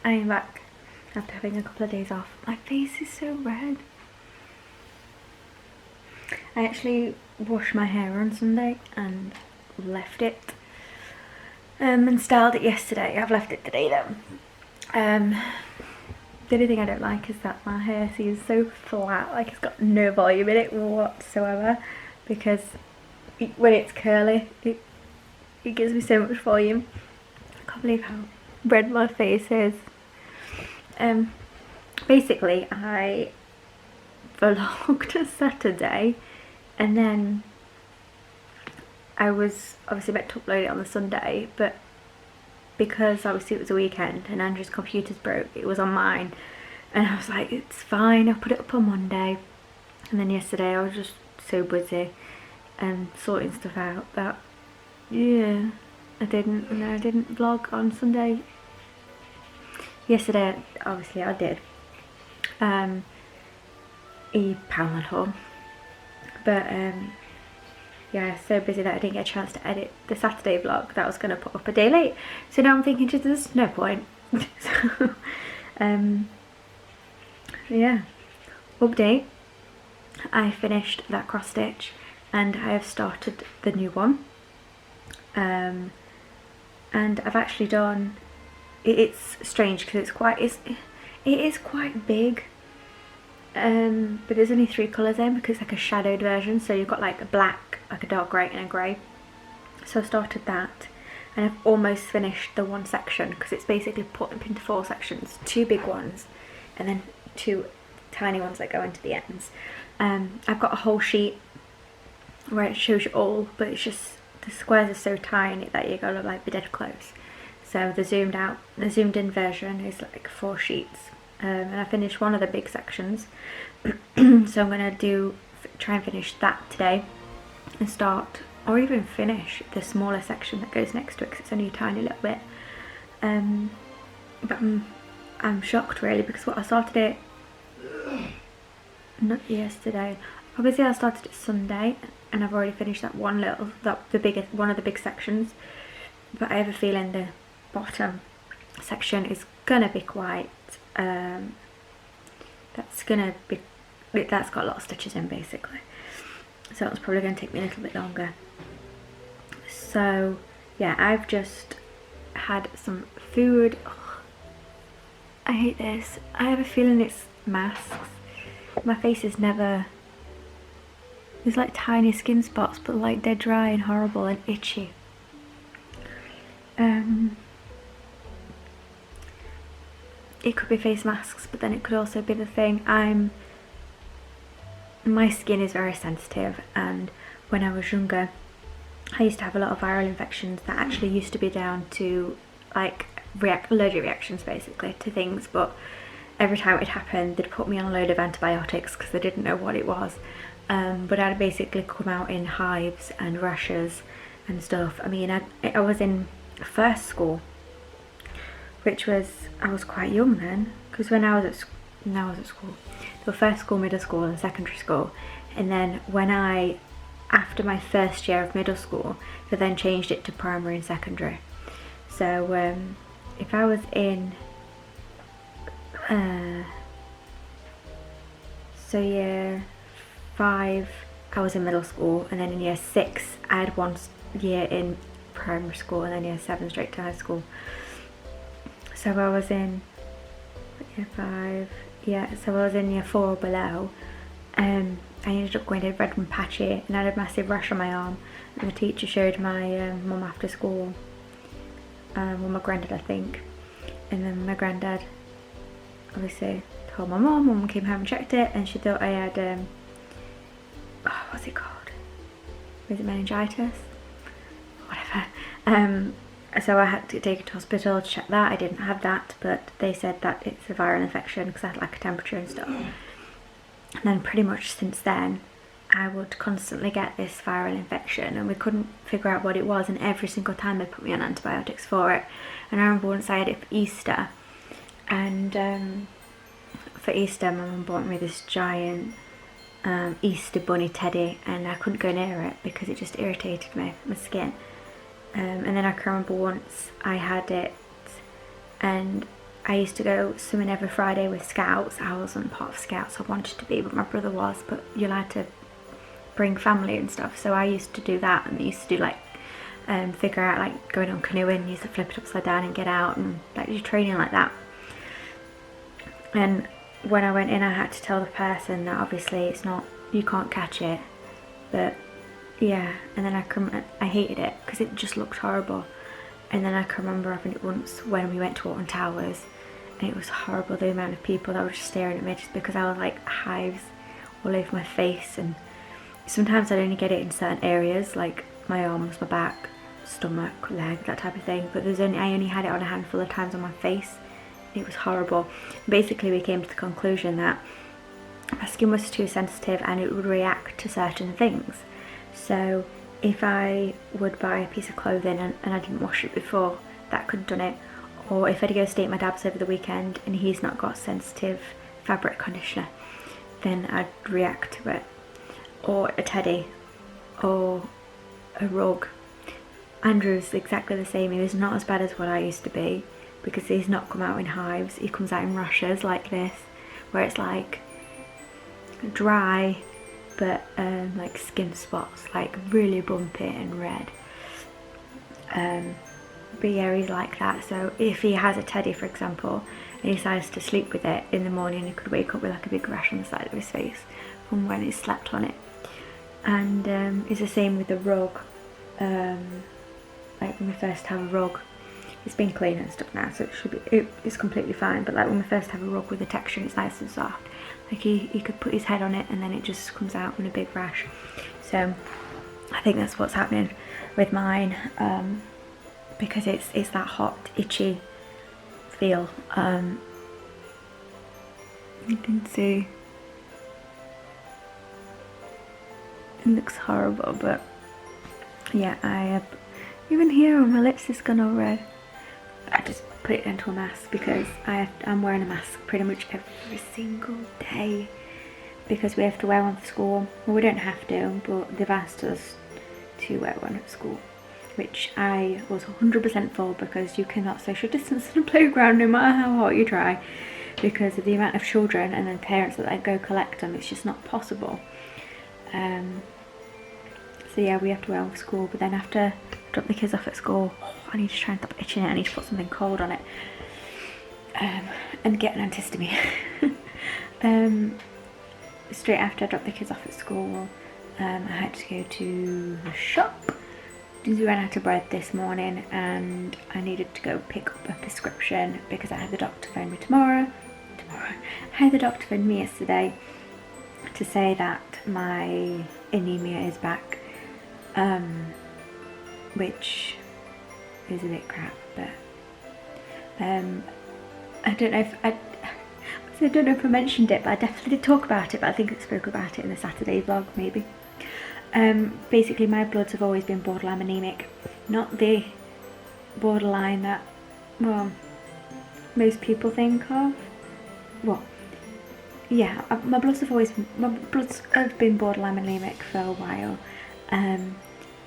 I am back after having a couple of days off. My face is so red. I actually washed my hair on Sunday and left it and styled it yesterday. I've left it today though. The only thing I don't like is that my hair seems so flat, like it's got no volume in it whatsoever, because when it's curly it gives me so much volume. I can't believe how red my face is. Basically I vlogged Saturday and then I was obviously meant to upload it on the Sunday, but because obviously it was a weekend and Andrew's computer's broke, it was on mine, and I was like, it's fine, I'll put it up on Monday. And then yesterday I was just so busy and sorting stuff out that yeah, I didn't vlog on Sunday. Yesterday obviously I did a Poundland haul, but yeah, so busy that I didn't get a chance to edit the Saturday vlog that I was going to put up a day late. So now I'm thinking just there's no point. So yeah, update, I finished that cross stitch and I have started the new one, and I've actually done, it's strange because it is quite big, but there's only 3 colours in because it's like a shadowed version, so you've got like a black, like a dark grey and a grey. So I started that and I've almost finished the one section because it's basically put up into 4 sections, 2 big ones and then 2 tiny ones that go into the ends. I've got a whole sheet where it shows you all, but it's just the squares are so tiny that you gotta like be dead close. So the zoomed in version is like 4 sheets. And I finished one of the big sections, so I'm going to try and finish that today and start, or even finish the smaller section that goes next to it because it's only a tiny little bit. But I'm shocked really, because I started it not yesterday. Obviously I started it Sunday and I've already finished that one of the big sections, but I have a feeling the bottom section is gonna be quite that's got a lot of stitches in basically, so it's probably going to take me a little bit longer. So yeah, I've just had some food. I hate this. I have a feeling it's masks. My face is never, there's like tiny skin spots but like they're dry and horrible and itchy. It could be face masks, but then it could also be the thing. My skin is very sensitive, and when I was younger I used to have a lot of viral infections that actually used to be down to like allergic reactions basically to things, but every time it happened they'd put me on a load of antibiotics because they didn't know what it was. But I'd basically come out in hives and rashes and stuff. I mean, I was in first school, which was, I was quite young then, because when I was at school, there were first school, middle school and secondary school, and then after my first year of middle school, they then changed it to primary and secondary. So if I was in so year 5 I was in middle school, and then in year 6 I had 1 year in primary school, and then year 7 straight to high school. So I was in year 5, yeah, so I was in year 4 or below. I ended up going to red and patchy and I had a massive rash on my arm, and the teacher showed my mum after school, well, my granddad I think, and then my granddad obviously told my mum. Mum came home and checked it and she thought I had what's it called? Is it meningitis? Whatever. So I had to take it to hospital to check that. I didn't have that, but they said that it's a viral infection because I had like a temperature and stuff. And then pretty much since then I would constantly get this viral infection and we couldn't figure out what it was, and every single time they put me on antibiotics for it. And I remember once I had it for Easter, and for Easter my mum bought me this giant Easter bunny teddy, and I couldn't go near it because it just irritated my skin. And then I can remember once I had it and I used to go swimming every Friday with Scouts. I wasn't part of Scouts, I wanted to be, but my brother was, but you're allowed to bring family and stuff, so I used to do that, and I used to do like figure out like going on canoeing, you used to flip it upside down and get out, and like do training like that. And when I went in, I had to tell the person that obviously it's not, you can't catch it, but yeah. And then I hated it because it just looked horrible. And then I can remember having it once when we went to Alton Towers, and it was horrible, the amount of people that were just staring at me just because I was like hives all over my face. And sometimes I'd only get it in certain areas like my arms, my back, stomach, leg, that type of thing, but I only had it on a handful of times on my face. It was horrible. Basically we came to the conclusion that my skin was too sensitive and it would react to certain things. So if I would buy a piece of clothing and I didn't wash it before, that could have done it. Or if I'd go stay at my dad's over the weekend and he's not got sensitive fabric conditioner, then I'd react to it. Or a teddy, or a rug. Andrew's exactly the same. He was not as bad as what I used to be, because he's not come out in hives. He comes out in rashes like this, where it's like dry but like skin spots, like really bumpy and red. But yeah, he's like that. So if he has a teddy, for example, and he decides to sleep with it in the morning, he could wake up with like a big rash on the side of his face from when he slept on it. And it's the same with the rug. Like when we first have a rug, it's been cleaned and stuff now, so it should be, it's completely fine. But like when we first have a rug with the texture, it's nice and soft. Like he could put his head on it and then it just comes out in a big rash. So I think that's what's happening with mine, because it's that hot, itchy feel. You can see it looks horrible, but yeah, I have, even here on my lips has gone all red. I just put it into a mask because I'm wearing a mask pretty much every single day, because we have to wear one for school. Well, we don't have to, but they've asked us to wear one at school, which I was 100% for, because you cannot social distance in a playground no matter how hard you try, because of the amount of children and then parents that go collect them. It's just not possible. So yeah, we have to wear one for school, but then after I drop the kids off at school, I need to try and stop itching it. I need to put something cold on it, and get an antihistamine. Straight after I dropped the kids off at school, I had to go to the shop. We ran out of bread this morning and I needed to go pick up a prescription because I had the doctor phone me tomorrow. I had the doctor phone me yesterday to say that my anemia is back, which is a bit crap, but I don't know if I mentioned it, but I definitely did talk about it, but I think I spoke about it in the Saturday vlog maybe. Basically my bloods have always been borderline anemic, not the borderline that, well, most people think of. Well, yeah, my bloods have been borderline anemic for a while.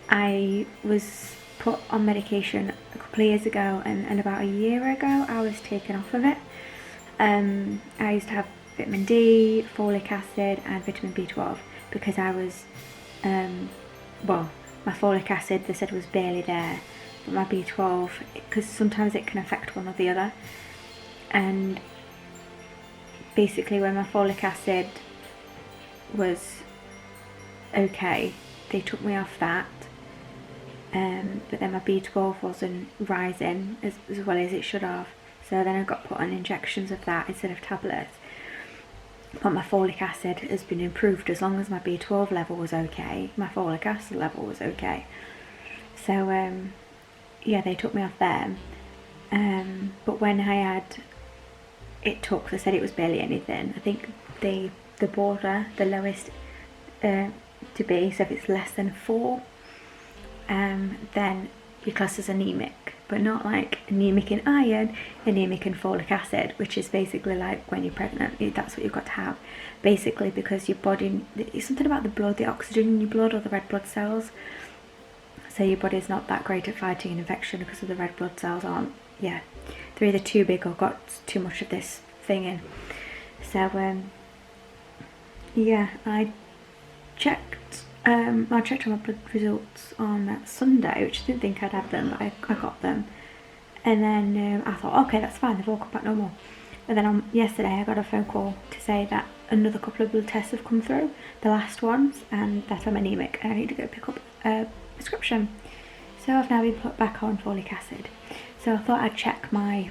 I was put on medication a couple of years ago, and about a year ago I was taken off of it. I used to have vitamin D, folic acid and vitamin B12 because I was, well, my folic acid they said was barely there, but my B12, because sometimes it can affect one or the other. And basically when my folic acid was okay, they took me off that, but then my B12 wasn't rising as well as it should have, so then I got put on injections of that instead of tablets. But my folic acid has been improved. As long as my B12 level was okay, my folic acid level was okay. So yeah, they took me off them, but when I had it took, they said it was barely anything. I think the border, the lowest to be, so if it's less than 4, then your class is anemic, but not like anemic in iron, anemic in folic acid, which is basically like when you're pregnant, that's what you've got to have, basically, because your body, it's something about the blood, the oxygen in your blood or the red blood cells. So your body's not that great at fighting an infection because of the red blood cells aren't, yeah, they're either too big or got too much of this thing in. So yeah, I checked on my blood results on Sunday, which I didn't think I'd have them, but I got them. And then I thought, okay, that's fine, they've all come back normal. And then on yesterday I got a phone call to say that another couple of blood tests have come through, the last ones, and that I'm anemic and I need to go pick up a prescription. So I've now been put back on folic acid. So I thought I'd check my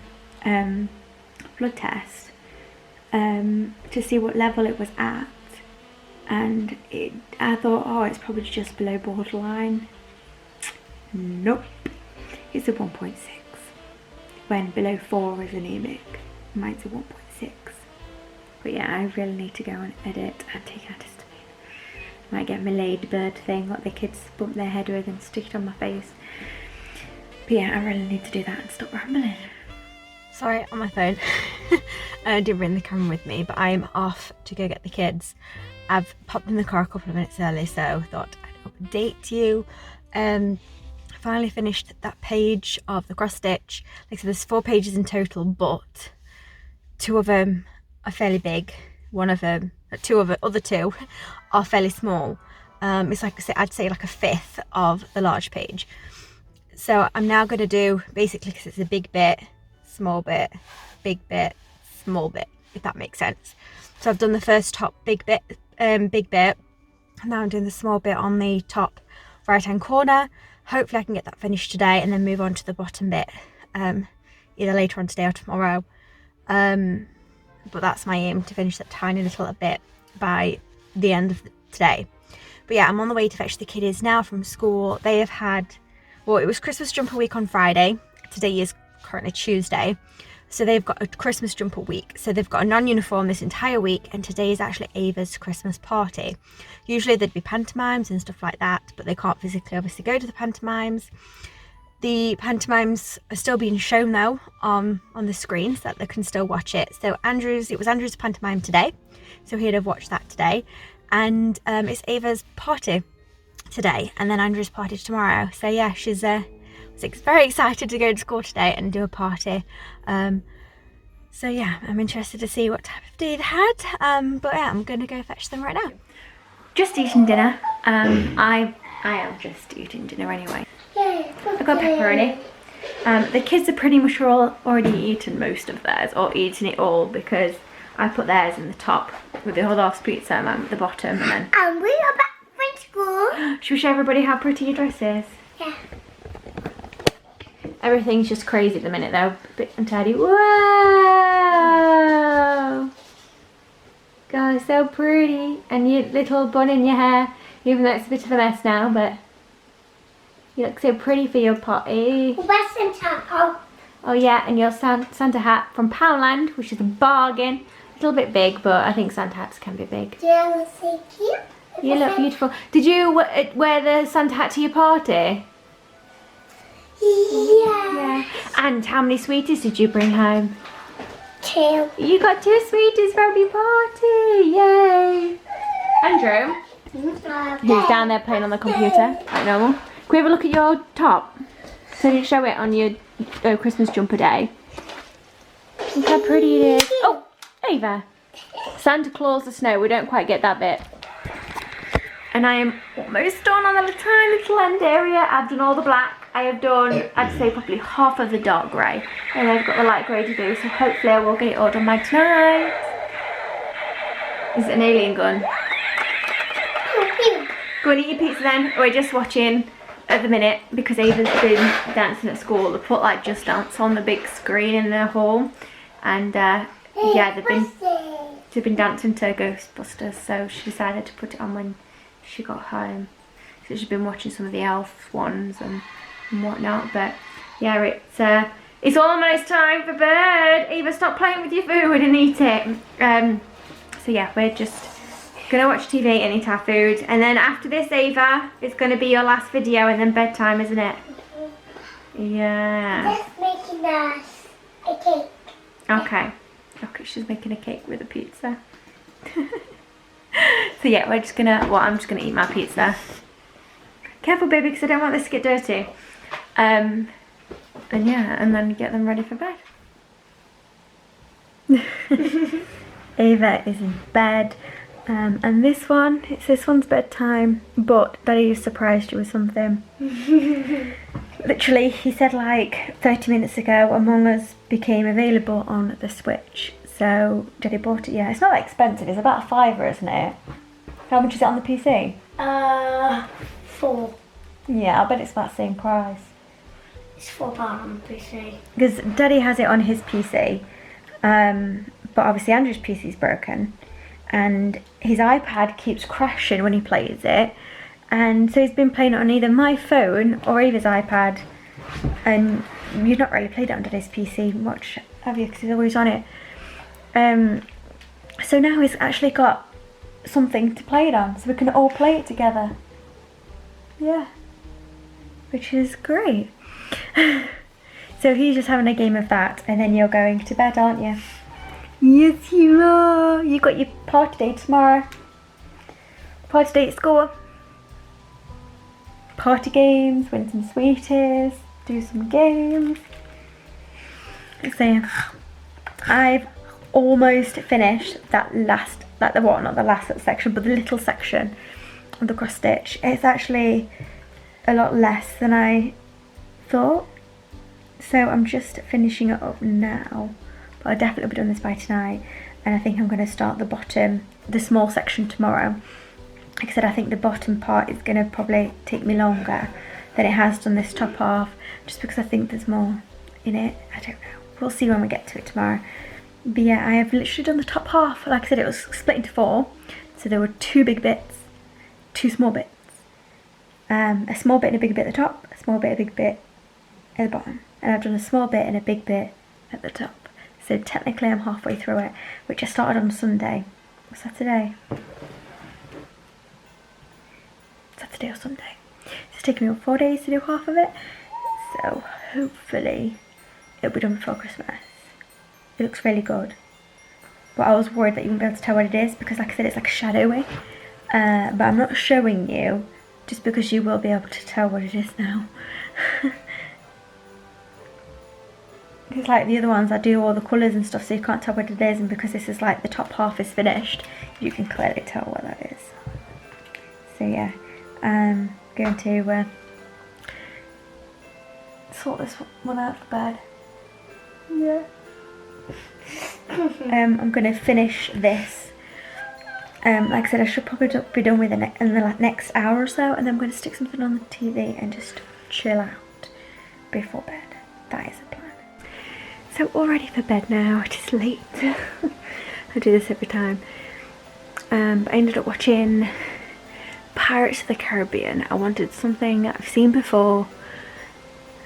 blood test to see what level it was at, and I thought, oh, it's probably just below borderline. Nope, it's a 1.6, when below 4 is anemic. Mine's a 1.6. But yeah, I really need to go and edit and take an histamine. Might get my ladybird thing, what the kids bump their head with, and stick it on my face. But yeah, I really need to do that and stop rambling. Sorry, on my phone. I didn't bring the camera with me, but I'm off to go get the kids. I've popped in the car a couple of minutes early, so thought I'd update you. Finally finished that page of the cross stitch. Like I said, there's 4 pages in total, but 2 of them are fairly big. One of them, other 2 are fairly small. It's like, I'd say like a fifth of the large page. So I'm now going to do, basically, because it's a big bit, small bit, big bit, small bit, if that makes sense. So I've done the first top big bit, and now I'm doing the small bit on the top right hand corner. Hopefully I can get that finished today and then move on to the bottom bit either later on today or tomorrow. But that's my aim, to finish that tiny little bit by the end of today. But yeah, I'm on the way to fetch the kiddies now from school. They have had, well, it was Christmas jumper week on Friday. Today is currently Tuesday. So they've got a Christmas jumper week. So they've got a non-uniform this entire week, and today is actually Ava's Christmas party. Usually there'd be pantomimes and stuff like that, but they can't physically obviously go to the pantomimes. The pantomimes are still being shown though on the screen, so that they can still watch it. So it was Andrew's pantomime today, so he'd have watched that today. And it's Ava's party today, and then Andrew's party tomorrow. So yeah, she's very excited to go to school today and do a party. So yeah, I'm interested to see what type of day they had. But yeah, I'm gonna go fetch them right now. Just eating dinner. I am just eating dinner anyway. I got pepperoni. The kids are pretty much already eaten most of theirs, or eaten it all, because I put theirs in the top with the Waldorf pizza and at the bottom, and then. And we are back from school. Should we show everybody how pretty your dress is? Yeah. Everything's just crazy at the minute though. A bit untidy. Whoa! God, so pretty. And your little bun in your hair, even though it's a bit of a mess now, but you look so pretty for your party. Where's Santa? Oh yeah, and your Santa hat from Poundland, which is a bargain. A little bit big, but I think Santa hats can be big. Yeah, let's see. Cute. You look beautiful. Did you wear the Santa hat to your party? Yeah. And how many sweeties did you bring home? 2. You got 2 sweeties from your party. Yay. Andrew, who's down there playing on the computer like normal. Can we have a look at your top? So you show it on your Christmas jumper day. Look how pretty it is. Oh, Ava. Santa Claus the snow. We don't quite get that bit. And I am almost done on the tiny little end area. I've done all the black. I have done, I'd say, probably half of the dark grey. And I've got the light grey to do, so hopefully I will get it all done by tonight. Is it an alien gun? Go and eat your pizza then. We're just watching at the minute, because Ava's been dancing at school. They put like Just Dance on the big screen in their hall. And yeah, they've been dancing to Ghostbusters, so she decided to put it on when she got home. So she's been watching some of the Elf ones and whatnot. But yeah, it's almost time for bed. Ava, stop playing with your food and eat it. So yeah, we're just gonna watch TV and eat our food, and then after this, Ava, it's gonna be your last video and then bedtime, isn't it? Yeah. Just making us a cake. Okay. Okay, she's making a cake with a pizza. So yeah, we're just gonna, well, I'm just gonna eat my pizza. Careful, baby, because I don't want this to get dirty. And yeah, and then get them ready for bed. Ava is in bed. And this one, it's this one's bedtime, but Daddy surprised you with something. Literally, he said like 30 minutes ago, Among Us became available on the Switch. So Daddy bought it. Yeah, it's not that expensive. It's about a £5, isn't it? How much is it on the PC? 4. Yeah, I bet it's about the same price. It's £4 on the PC. Because Daddy has it on his PC, but obviously Andrew's PC is broken, and his iPad keeps crashing when he plays it, and so he's been playing it on either my phone or Ava's iPad, and you've not really played it on Daddy's PC much, have you? Because he's always on it. So now he's actually got something to play it on, so we can all play it together. Yeah, which is great. So he's just having a game of that, and then you're going to bed, aren't you? Yes, you are. You got your party day tomorrow. Party day at school. Party games, win some sweeties, do some games. So I've almost finished that last, like the what, not the last section, but the little section of the cross stitch. It's actually a lot less than I thought, so I'm just finishing it up now, but I'll definitely be done this by tonight, and I think I'm going to start the bottom, the small section tomorrow. Like I said, I think the bottom part is going to probably take me longer than it has done this top half, just because I think there's more in it. I don't know, we'll see when we get to it tomorrow. But yeah, I have literally done the top half. Like I said, it was split into 4, so there were 2 big bits, 2 small bits, a small bit and a big bit at the top, a small bit, a big bit at the bottom, and I've done a small bit and a big bit at the top. So technically I'm halfway through it, which I started on Sunday. Saturday or Sunday. It's taken me 4 days to do half of it, so hopefully it'll be done before Christmas. It looks really good, but I was worried that you wouldn't be able to tell what it is, because like I said, it's like shadowy, but I'm not showing you just because you will be able to tell what it is now. Because like the other ones, I do all the colours and stuff, so you can't tell what it is, and because this is like the top half is finished, you can clearly tell what that is. So yeah, I'm going to sort this one out for bed. Yeah. I'm going to finish this. Like I said, I should probably be done with it in the next hour or so, and then I'm going to stick something on the TV and just chill out before bed. That is the plan. So all ready for bed now. It is late. I do this every time. But I ended up watching Pirates of the Caribbean. I wanted something I've seen before,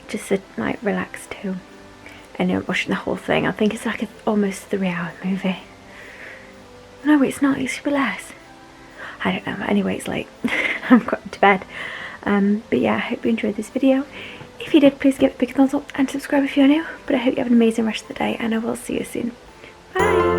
just to like relax to. And I'm watching the whole thing. I think it's like almost 3-hour movie. No, it's not. It should be less. I don't know. Anyway, it's late. I'm going to bed. But yeah, I hope you enjoyed this video. If you did, please give it a big thumbs up and subscribe if you're new. But I hope you have an amazing rest of the day, and I will see you soon. Bye.